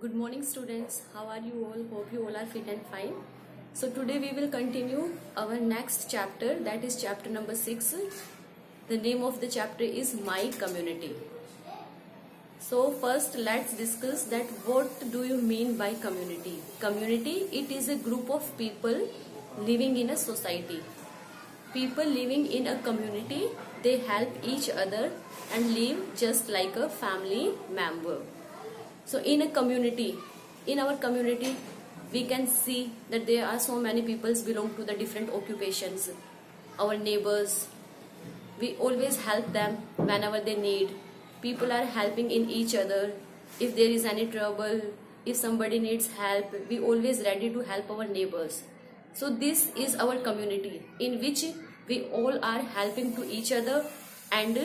Good morning students, how are you all? Hope you all are fit and fine. So today we will continue our next chapter, that is chapter number 6. The name of the chapter is My Community. So first let's discuss that what do you mean by community? Community, it is a group of people living in a society. People living in a community, they help each other and live just like a family member. So in our community, we can see that there are so many people belong to the different occupations. Our neighbors, we always help them whenever they need. People are helping in each other. If there is any trouble, if somebody needs help, we always ready to help our neighbors. So this is our community in which we all are helping to each other and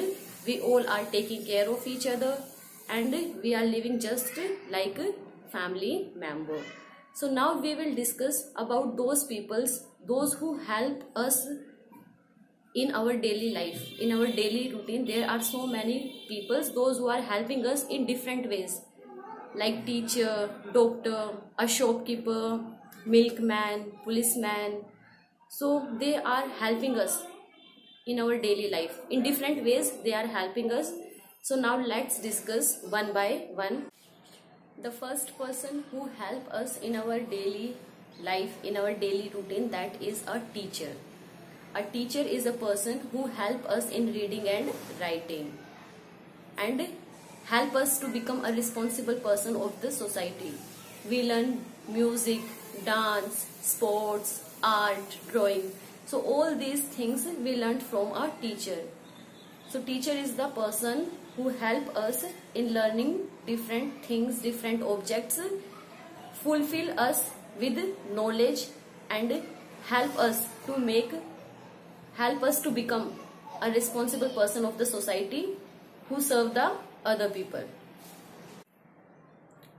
we all are taking care of each other. And we are living just like a family member. So now we will discuss about those peoples, those who help us in our daily life, in our daily routine. There are so many peoples, those who are helping us in different ways, like teacher, doctor, a shopkeeper, milkman, policeman. So they are helping us in our daily life. In different ways they are helping us. So now let's discuss one by one. The first person who help us in our daily life, in our daily routine, that is a teacher. A teacher is a person who help us in reading and writing and help us to become a responsible person of the society. We learn music, dance, sports, art, drawing. So all these things we learned from a teacher. So teacher is the person who help us in learning different things, different objects, fulfill us with knowledge and help us to become a responsible person of the society who serve the other people.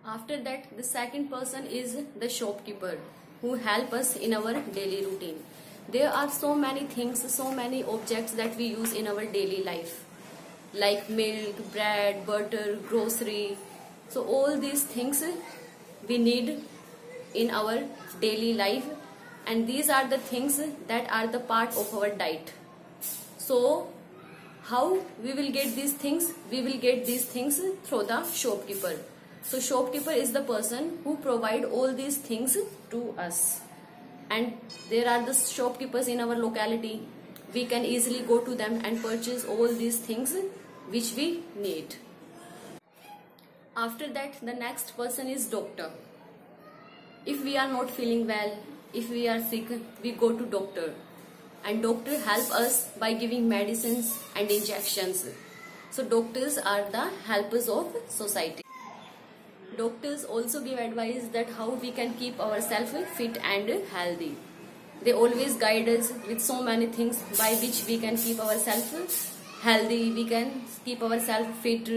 After that, the second person is the shopkeeper who help us in our daily routine. There are so many things, so many objects that we use in our daily life, like milk, bread, butter, grocery. So all these things we need in our daily life, and these are the things that are the part of our diet. So how we will get these things? We will get these things through the shopkeeper. So shopkeeper is the person who provide all these things to us. And there are the shopkeepers in our locality. We can easily go to them and purchase all these things which we need. After that, the next person is doctor. If we are not feeling well, if we are sick, we go to doctor. And doctor help us by giving medicines and injections. So doctors are the helpers of society. Doctors also give advice that how we can keep ourselves fit and healthy. They always guide us with so many things by which we can keep ourselves healthy, we can keep ourselves fit.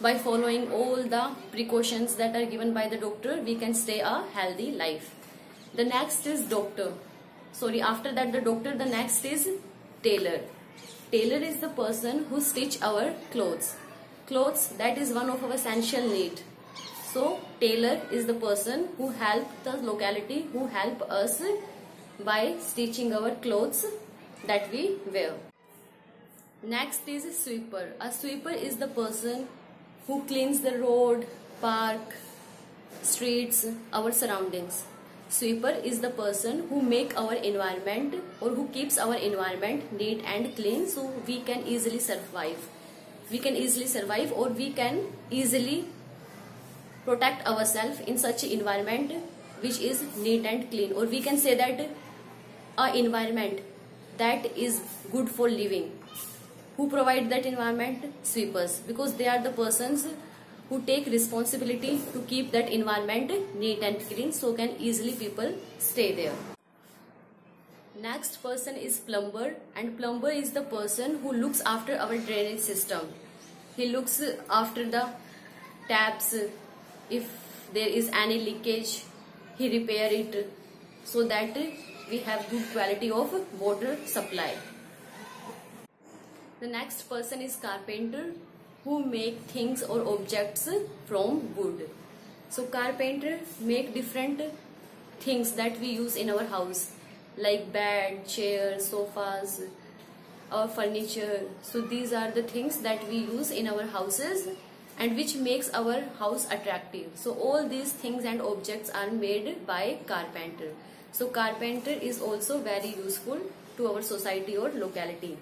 By following all the precautions that are given by the doctor, we can stay a healthy life. The next is after that the doctor, the next is tailor. Tailor is the person who stitch our clothes. Clothes, that is one of our essential need. So tailor is the person who help the locality, who help us by stitching our clothes that we wear. Next is sweeper. A sweeper is the person who cleans the road, park, streets, our surroundings. Sweeper is the person who make our environment or who keeps our environment neat and clean, so we can easily survive. We can easily survive, or we can easily protect ourselves in such an environment which is neat and clean. Or we can say that an environment that is good for living. Who provide that environment? Sweepers, because they are the persons who take responsibility to keep that environment neat and clean, so can easily people stay there. Next person is plumber, and plumber is the person who looks after our drainage system. He looks after the taps. If there is any leakage, he repair it so that we have good quality of water supply. The next person is carpenter, who make things or objects from wood. So carpenter make different things that we use in our house, like bed, chairs, sofas, our furniture. So these are the things that we use in our houses and which makes our house attractive. So all these things and objects are made by carpenter. So carpenter is also very useful to our society or locality.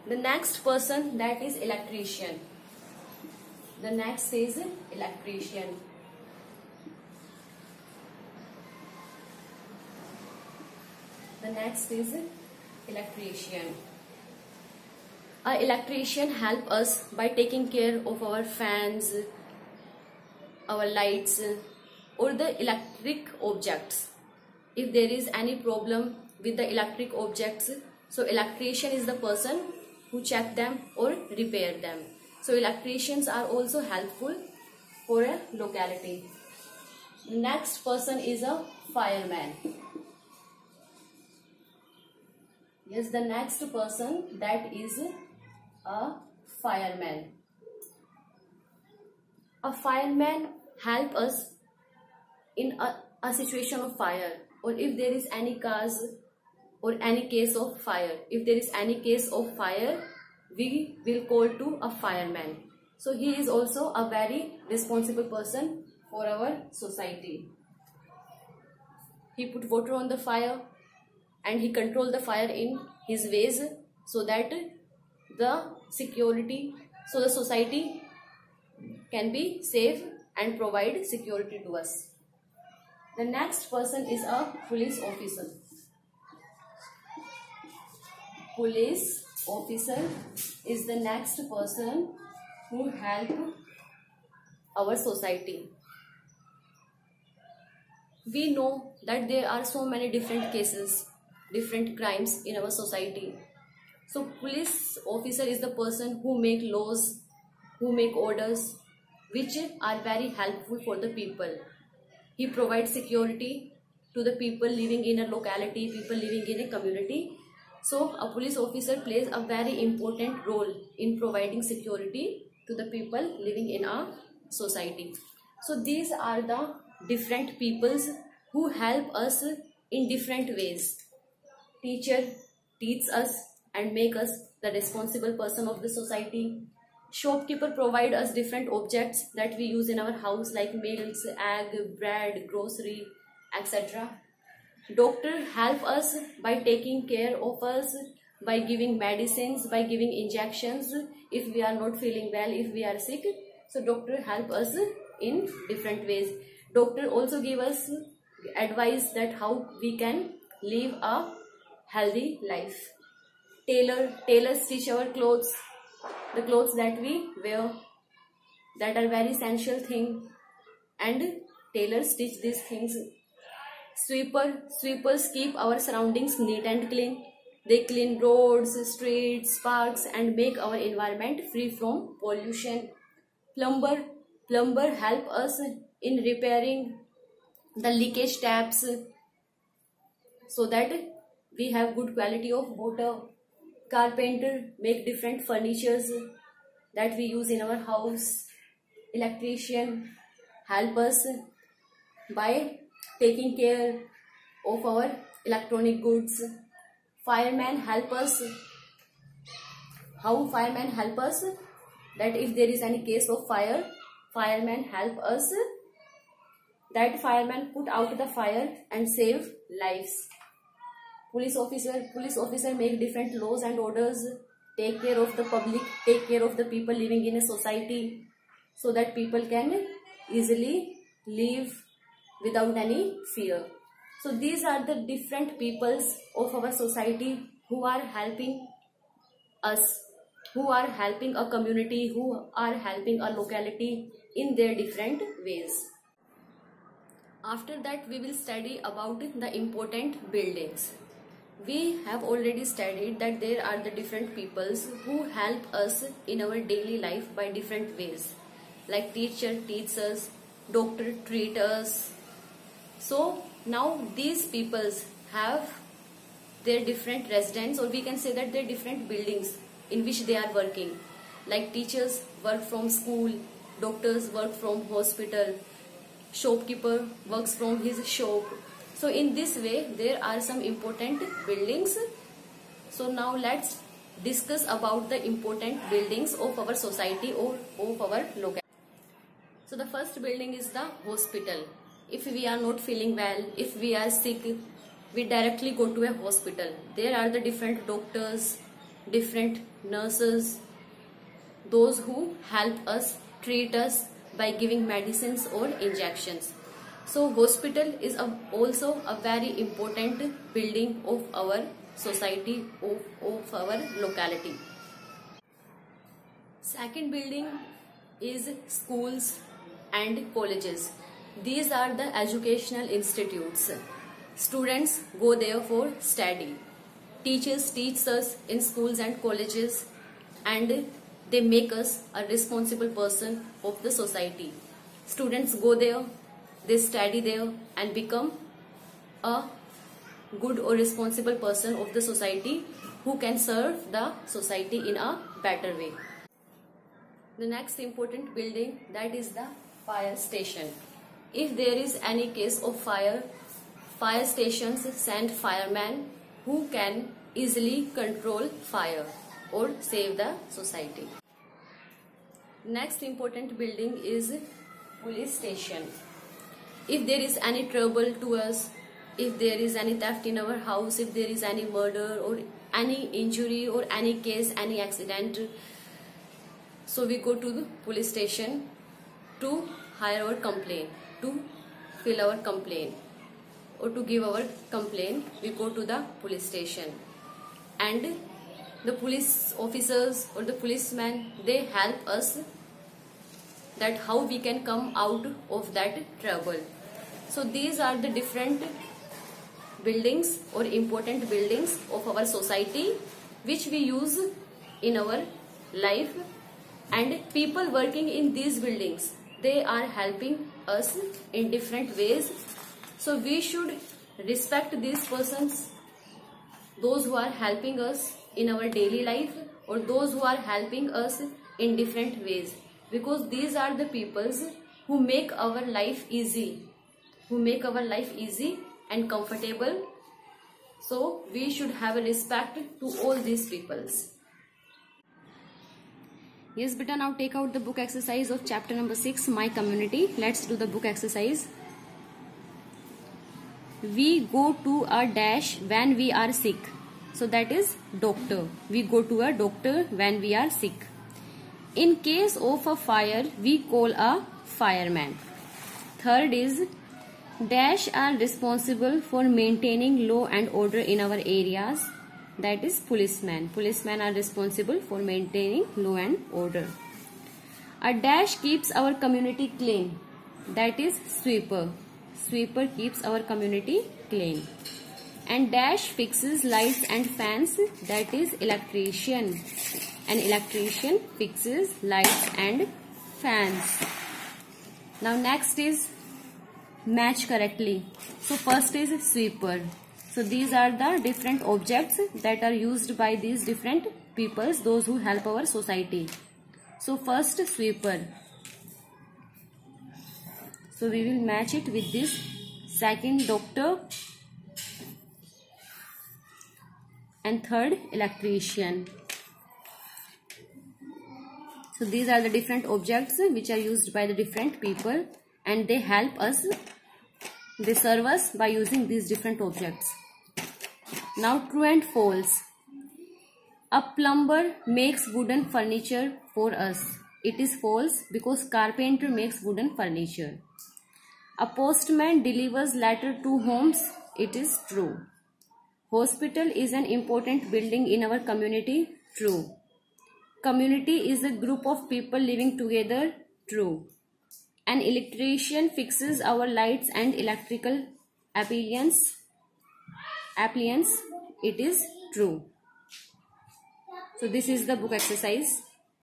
The next person, that is electrician. The next is electrician. The next is electrician. An electrician help us by taking care of our fans, our lights, or the electric objects. If there is any problem with the electric objects, so electrician is the person who check them or repair them. So electricians are also helpful for a locality. Next person is a fireman. Yes, the next person, that is a fireman. A fireman help us in a situation of fire, or if there is any cause or any case of fire. If there is any case of fire, we will call to a fireman. So he is also a very responsible person for our society. He put water on the fire and he control the fire in his ways, so that the society can be safe and provide security to us. The next person is a police officer. Police officer is the next person who help our society. We know that there are so many different cases, different crimes in our society. So police officer is the person who make laws, who make orders, which are very helpful for the people. He provides security to the people living in a locality, people living in a community. So a police officer plays a very important role in providing security to the people living in our society. So these are the different peoples who help us in different ways. Teacher teach us and make us the responsible person of the society. Shopkeeper provide us different objects that we use in our house, like milks, egg, bread, grocery, etc. Doctor help us by taking care of us, by giving medicines, by giving injections if we are not feeling well, if we are sick. So doctor help us in different ways. Doctor also give us advice that how we can live a healthy life. Tailor stitch our clothes, the clothes that we wear, that are very essential thing, and tailor stitch these things. Sweepers keep our surroundings neat and clean. They clean roads, streets, parks, and make our environment free from pollution. Plumber help us in repairing the leakage taps, so that we have good quality of water. Carpenter make different furnitures that we use in our house. Electrician help us by taking care of our electronic goods. Fireman help us. How fireman help us? That if there is any case of fire, fireman help us. That fireman put out the fire and save lives. Police officer make different laws and orders, take care of the public, take care of the people living in a society, so that people can easily live without any fear. So these are the different peoples of our society who are helping us, who are helping a community, who are helping a locality in their different ways. After that, we will study about the important buildings. We have already studied that there are the different peoples who help us in our daily life by different ways. Like teacher teaches us, doctor treats us. So now these peoples have their different residents, or we can say that their different buildings in which they are working. Like teachers work from school, doctors work from hospital, shopkeeper works from his shop. So in this way there are some important buildings. So now let's discuss about the important buildings of our society or of our locality. So the first building is the hospital. If we are not feeling well, if we are sick, we directly go to a hospital. There are the different doctors, different nurses, those who help us, treat us by giving medicines or injections. So hospital is also a very important building of our society, of our locality. Second building is schools and colleges. These are the educational institutes. Students go there for study. Teachers teach us in schools and colleges, and they make us a responsible person of the society. Students go there, they study there and become a good or responsible person of the society who can serve the society in a better way. The next important building, that is the fire station. If there is any case of fire, fire stations send firemen who can easily control fire or save the society. Next important building is police station. If there is any trouble to us, if there is any theft in our house, if there is any murder or any injury or any case, any accident, so we go to the police station to hire our complaint, to fill our complaint or to give our complaint. We go to the police station, and the police officers or the policemen, they help us that how we can come out of that trouble. So these are the different buildings or important buildings of our society which we use in our life, and people working in these buildings, they are helping us in different ways. So we should respect these persons, those who are helping us in our daily life or those who are helping us in different ways, because these are the peoples who make our life easy, and comfortable. So we should have a respect to all these peoples. Yes beta, now take out the book exercise of chapter number 6, My Community. Let's do the book exercise. We go to a dash when we are sick. So that is doctor. We go to a doctor when we are sick. In case of a fire, we call a fireman. Third is dash are responsible for maintaining law and order in our areas. That is policemen. Policemen are responsible for maintaining law and order. A dash keeps our community clean. That is sweeper. Sweeper keeps our community clean. And dash fixes lights and fans. That is electrician. An electrician fixes lights and fans. Now next is match correctly. So first is sweeper. So these are the different objects that are used by these different peoples, those who help our society. So first sweeper. So we will match it with this. Second doctor. And third electrician. So these are the different objects which are used by the different people, and they help us, they serve us by using these different objects. Now true and false. A plumber makes wooden furniture for us. It is false because carpenter makes wooden furniture. A postman delivers letter to homes. It is true. Hospital is an important building in our community. True. Community is a group of people living together. True. An electrician fixes our lights and electrical appliance. It is true. So this is the book exercise.